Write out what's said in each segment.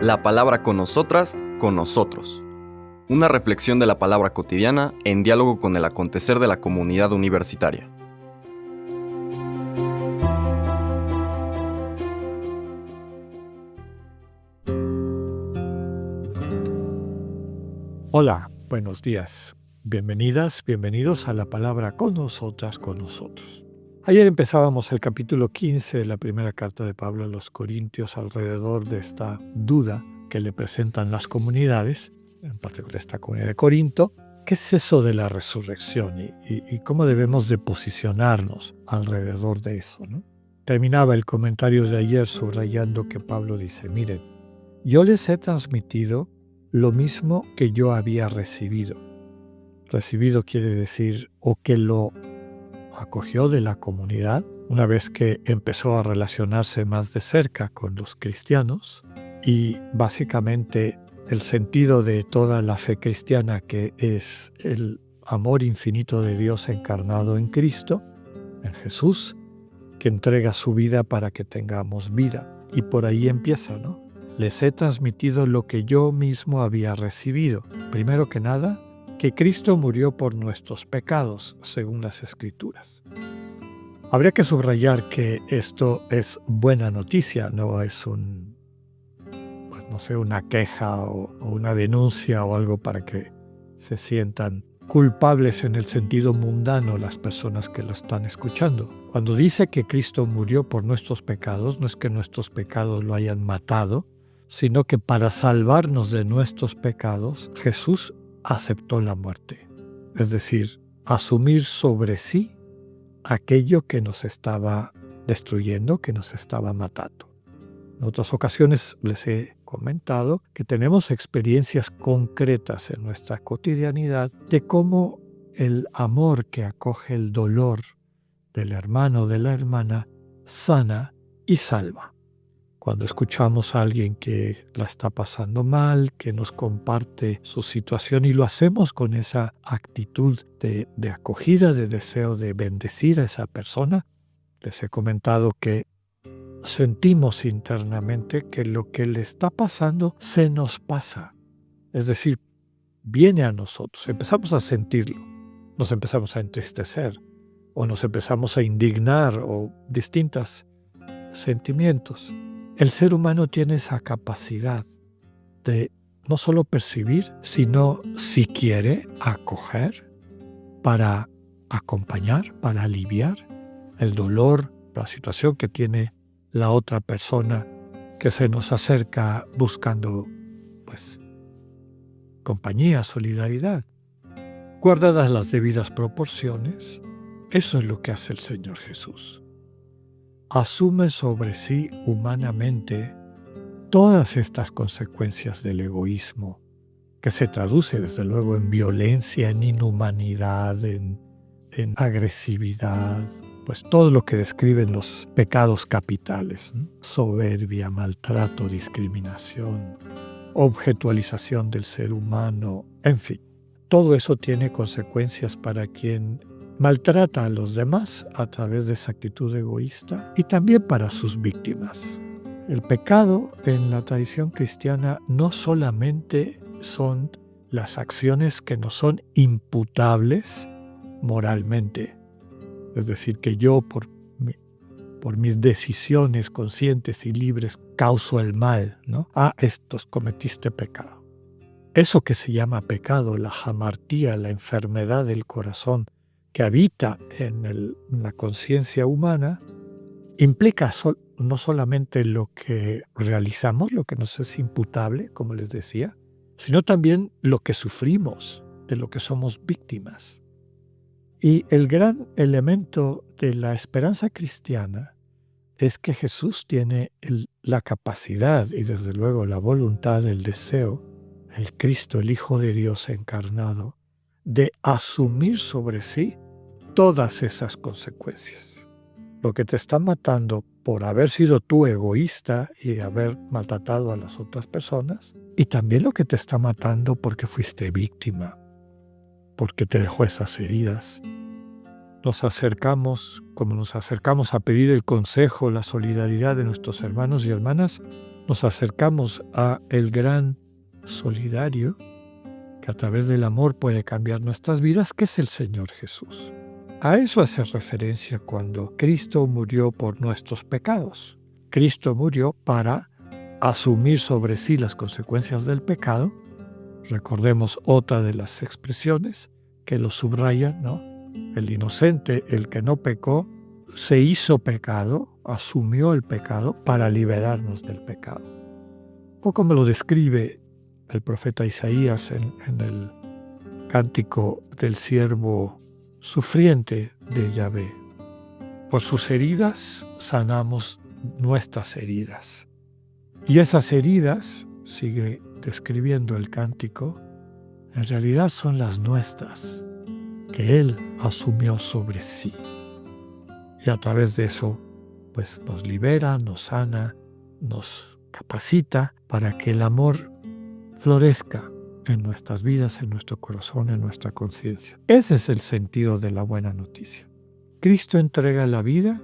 La palabra con nosotras, con nosotros. Una reflexión de la palabra cotidiana en diálogo con el acontecer de la comunidad universitaria. Hola, buenos días. Bienvenidas, bienvenidos a la palabra con nosotras, con nosotros. Ayer empezábamos el capítulo 15 de la primera carta de Pablo a los Corintios alrededor de esta duda que le presentan las comunidades, en particular esta comunidad de Corinto. ¿Qué es eso de la resurrección y cómo debemos de posicionarnos alrededor de eso, ¿no? Terminaba el comentario de ayer subrayando que Pablo dice, miren, yo les he transmitido lo mismo que yo había recibido. Recibido quiere decir o que lo acogió de la comunidad una vez que empezó a relacionarse más de cerca con los cristianos, y básicamente el sentido de toda la fe cristiana, que es el amor infinito de Dios encarnado en Cristo, en Jesús, que entrega su vida para que tengamos vida. Y por ahí empieza, ¿no? Les he transmitido lo que yo mismo había recibido. Primero que nada, que Cristo murió por nuestros pecados, según las Escrituras. Habría que subrayar que esto es buena noticia, no es una queja o una denuncia o algo para que se sientan culpables en el sentido mundano las personas que lo están escuchando. Cuando dice que Cristo murió por nuestros pecados, no es que nuestros pecados lo hayan matado, sino que para salvarnos de nuestros pecados, Jesús aceptó la muerte. Es decir, asumir sobre sí aquello que nos estaba destruyendo, que nos estaba matando. En otras ocasiones les he comentado que tenemos experiencias concretas en nuestra cotidianidad de cómo el amor que acoge el dolor del hermano o de la hermana sana y salva. Cuando escuchamos a alguien que la está pasando mal, que nos comparte su situación y lo hacemos con esa actitud de acogida, de deseo de bendecir a esa persona, les he comentado que sentimos internamente que lo que le está pasando se nos pasa. Es decir, viene a nosotros, empezamos a sentirlo, nos empezamos a entristecer o nos empezamos a indignar o distintos sentimientos. El ser humano tiene esa capacidad de no solo percibir, sino, si quiere, acoger para acompañar, para aliviar el dolor, la situación que tiene la otra persona que se nos acerca buscando, compañía, solidaridad. Guardadas las debidas proporciones, eso es lo que hace el Señor Jesús. Asume sobre sí humanamente todas estas consecuencias del egoísmo, que se traduce desde luego en violencia, en inhumanidad, en agresividad, pues todo lo que describen los pecados capitales, ¿no? Soberbia, maltrato, discriminación, objetualización del ser humano, en fin, todo eso tiene consecuencias para quien maltrata a los demás a través de esa actitud egoísta y también para sus víctimas. El pecado en la tradición cristiana no solamente son las acciones que no son imputables moralmente, es decir, que yo por mis decisiones conscientes y libres causo el mal, ¿no? Estos cometiste pecado. Eso que se llama pecado, la hamartía, la enfermedad del corazón, que habita en la conciencia humana, implica no solamente lo que realizamos, lo que nos es imputable, como les decía, sino también lo que sufrimos, de lo que somos víctimas. Y el gran elemento de la esperanza cristiana es que Jesús tiene la capacidad y desde luego la voluntad, el deseo, el Cristo, el Hijo de Dios encarnado, de asumir sobre sí todas esas consecuencias. Lo que te está matando por haber sido tú egoísta y haber maltratado a las otras personas, y también lo que te está matando porque fuiste víctima, porque te dejó esas heridas. Nos acercamos a pedir el consejo, la solidaridad de nuestros hermanos y hermanas, nos acercamos a el gran solidario que a través del amor puede cambiar nuestras vidas, que es el Señor Jesús. A eso hace referencia cuando Cristo murió por nuestros pecados. Cristo murió para asumir sobre sí las consecuencias del pecado. Recordemos otra de las expresiones que lo subrayan, ¿no? El inocente, el que no pecó, se hizo pecado, asumió el pecado para liberarnos del pecado. Un poco como lo describe el profeta Isaías en el cántico del siervo sufriente de Yahvé. Por sus heridas sanamos nuestras heridas. Y esas heridas, sigue describiendo el cántico, en realidad son las nuestras, que Él asumió sobre sí. Y a través de eso, pues nos libera, nos sana, nos capacita para que el amor florezca en nuestras vidas, en nuestro corazón, en nuestra conciencia. Ese es el sentido de la buena noticia. Cristo entrega la vida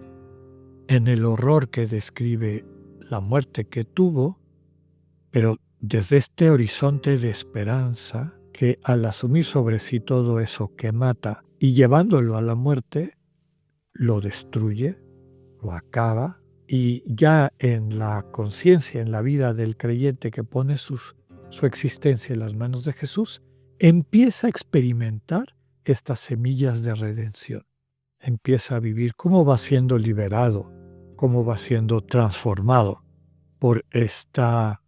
en el horror que describe la muerte que tuvo, pero desde este horizonte de esperanza que al asumir sobre sí todo eso que mata y llevándolo a la muerte, lo destruye, lo acaba, y ya en la conciencia, en la vida del creyente que pone su existencia en las manos de Jesús, empieza a experimentar estas semillas de redención. Empieza a vivir cómo va siendo liberado, cómo va siendo transformado por esta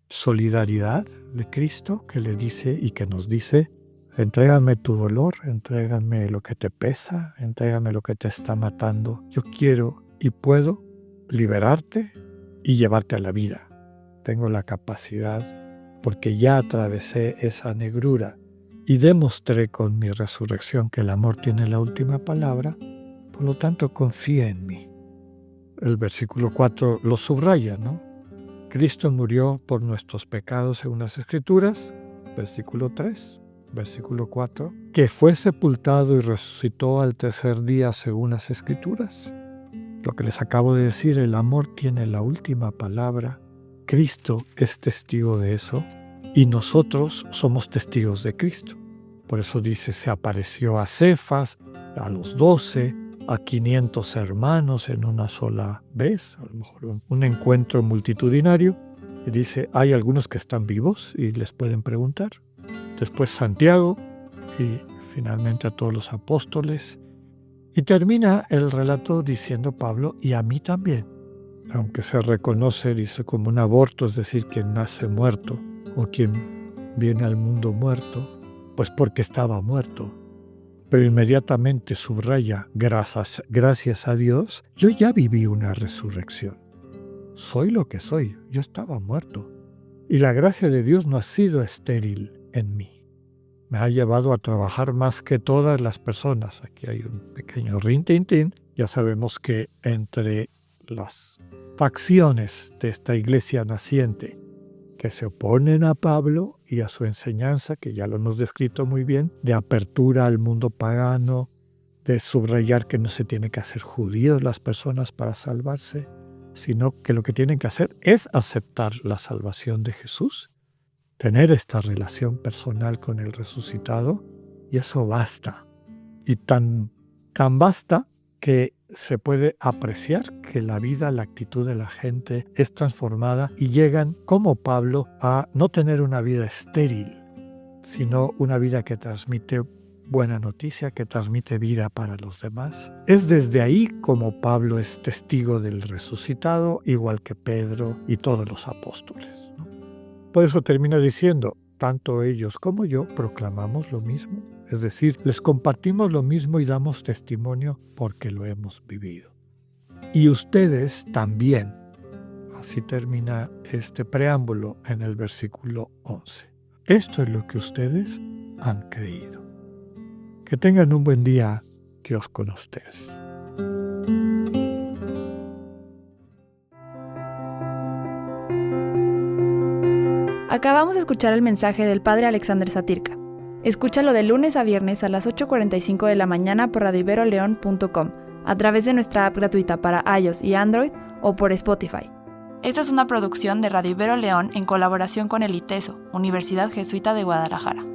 solidaridad de Cristo que le dice y que nos dice: entrégame tu dolor, entrégame lo que te pesa, entrégame lo que te está matando. Yo quiero y puedo liberarte y llevarte a la vida. Tengo la capacidad porque ya atravesé esa negrura y demostré con mi resurrección que el amor tiene la última palabra. Por lo tanto, confía en mí. El versículo 4 lo subraya, ¿no? Cristo murió por nuestros pecados según las Escrituras. Versículo 3. Versículo 4, que fue sepultado y resucitó al tercer día según las Escrituras. Lo que les acabo de decir, el amor tiene la última palabra. Cristo es testigo de eso y nosotros somos testigos de Cristo. Por eso dice, se apareció a Cefas, a los 12, a 500 hermanos en una sola vez, a lo mejor un encuentro multitudinario. Y dice, hay algunos que están vivos y les pueden preguntar. Después Santiago y finalmente a todos los apóstoles. Y termina el relato diciendo Pablo, y a mí también. Aunque se reconoce, dice, como un aborto, es decir, quien nace muerto o quien viene al mundo muerto, pues porque estaba muerto. Pero inmediatamente subraya, gracias a Dios, yo ya viví una resurrección. Soy lo que soy, yo estaba muerto. Y la gracia de Dios no ha sido estéril en mí. Me ha llevado a trabajar más que todas las personas. Aquí hay un pequeño rintintín. Ya sabemos que entre las facciones de esta iglesia naciente que se oponen a Pablo y a su enseñanza, que ya lo hemos descrito muy bien, de apertura al mundo pagano, de subrayar que no se tiene que hacer judíos las personas para salvarse, sino que lo que tienen que hacer es aceptar la salvación de Jesús, tener esta relación personal con el resucitado, y eso basta. Y tan basta que se puede apreciar que la vida, la actitud de la gente es transformada y llegan, como Pablo, a no tener una vida estéril, sino una vida que transmite buena noticia, que transmite vida para los demás. Es desde ahí como Pablo es testigo del resucitado, igual que Pedro y todos los apóstoles, ¿no? Por eso termina diciendo, tanto ellos como yo proclamamos lo mismo. Es decir, les compartimos lo mismo y damos testimonio porque lo hemos vivido. Y ustedes también. Así termina este preámbulo en el versículo 11. Esto es lo que ustedes han creído. Que tengan un buen día. Dios con ustedes. Acabamos de escuchar el mensaje del Padre Alexander Satirka. Escúchalo de lunes a viernes a las 8:45 de la mañana por radioiberoleon.com, a través de nuestra app gratuita para iOS y Android o por Spotify. Esta es una producción de Radio Ibero León en colaboración con el ITESO, Universidad Jesuita de Guadalajara.